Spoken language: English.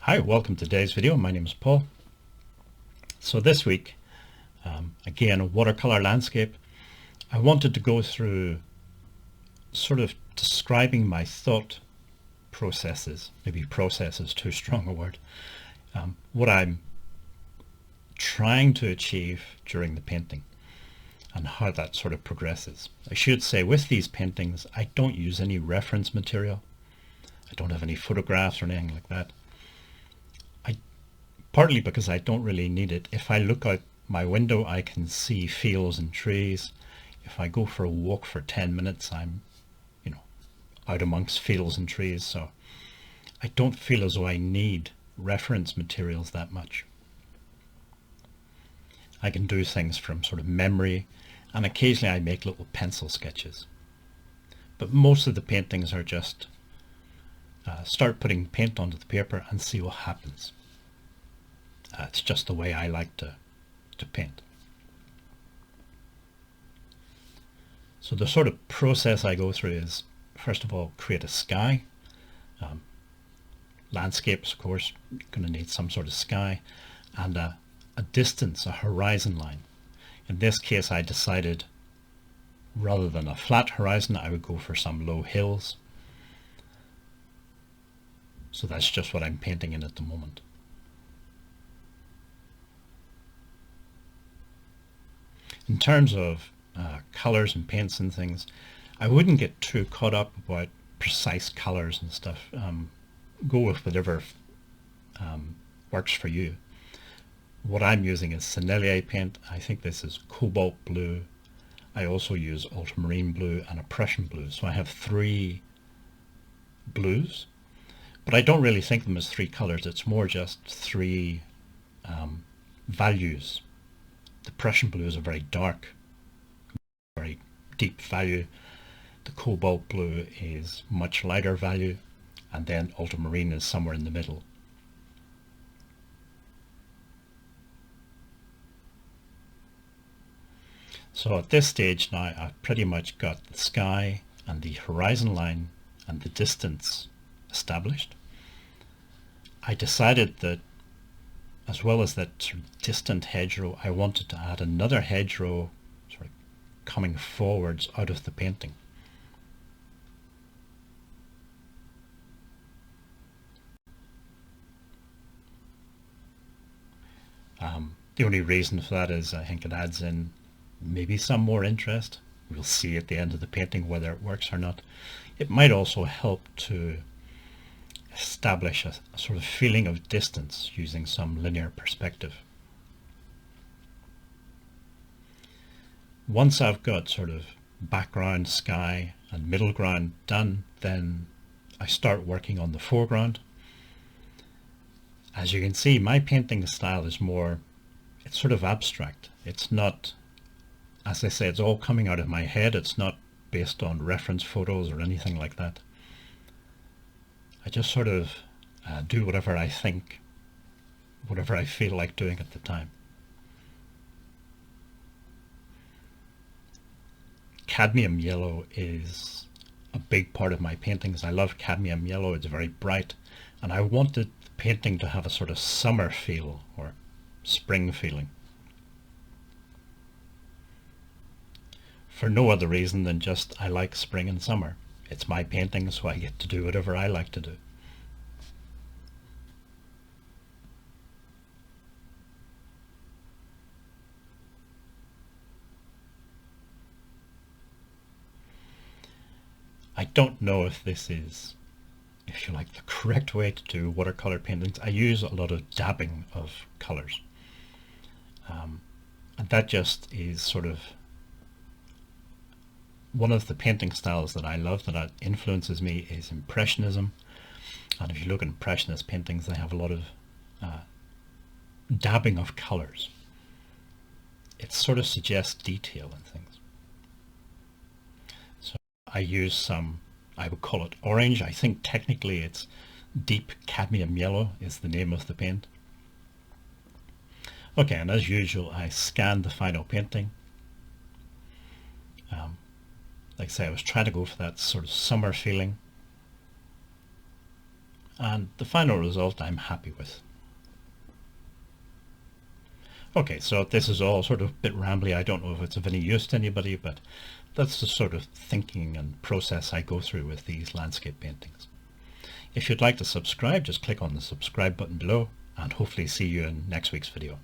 Hi, welcome to today's video. My name is Paul. So this week, again, a watercolor landscape. I wanted to go through sort of describing my thought processes. Maybe process is too strong a word. What I'm trying to achieve during the painting and how that sort of progresses. I should say with these paintings, I don't use any reference material. I don't have any photographs or anything like that. Partly because I don't really need it. If I look out my window, I can see fields and trees. If I go for a walk for 10 minutes, I'm, out amongst fields and trees. So I don't feel as though I need reference materials that much. I can do things from sort of memory, and occasionally I make little pencil sketches. But most of the paintings are just start putting paint onto the paper and see what happens. It's just the way I like to paint. So the sort of process I go through is, first of all, create a sky. Landscapes, of course, you're going to need some sort of sky, and a distance, a horizon line. In this case, I decided rather than a flat horizon, I would go for some low hills. So that's just what I'm painting in at the moment. In terms of colors and paints and things, I wouldn't get too caught up about precise colors and stuff. Go with whatever works for you. What I'm using is Sennelier paint. I think this is cobalt blue. I also use ultramarine blue and a Prussian blue. So I have three blues, but I don't really think of them as three colors. It's more just three values. The Prussian blue is a very dark, very deep value. The cobalt blue is much lighter value, and then ultramarine is somewhere in the middle. So at this stage now, I've pretty much got the sky and the horizon line and the distance established. I decided that as well as that sort of distant hedgerow, I wanted to add another hedgerow sort of coming forwards out of the painting. The only reason for that is I think it adds in maybe some more interest. We'll see at the end of the painting whether it works or not. It might also help to establish a sort of feeling of distance using some linear perspective. Once I've got sort of background, sky and middle ground done, then I start working on the foreground. As you can see, my painting style is more, it's sort of abstract. It's not, as I say, it's all coming out of my head. It's not based on reference photos or anything like that. I just sort of do whatever I think, whatever I feel like doing at the time. Cadmium yellow is a big part of my paintings. I love cadmium yellow. It's very bright, and I wanted the painting to have a sort of summer feel or spring feeling. For no other reason than just I like spring and summer. It's my painting, so I get to do whatever I like to do. I don't know if this is, if you like, the correct way to do watercolor paintings. I use a lot of dabbing of colors. And that just is sort of one of the painting styles that I love, that influences me, is impressionism. And if you look at impressionist paintings, they have a lot of dabbing of colors. It sort of suggests detail and things. So I use some, I would call it orange. I think technically it's deep cadmium yellow is the name of the paint. Okay, and as usual, I scanned the final painting. Like I say, I was trying to go for that sort of summer feeling. and the final result I'm happy with. Okay, so this is all sort of a bit rambly. I don't know if it's of any use to anybody, but that's the sort of thinking and process I go through with these landscape paintings. If you'd like to subscribe, just click on the subscribe button below, and hopefully see you in next week's video.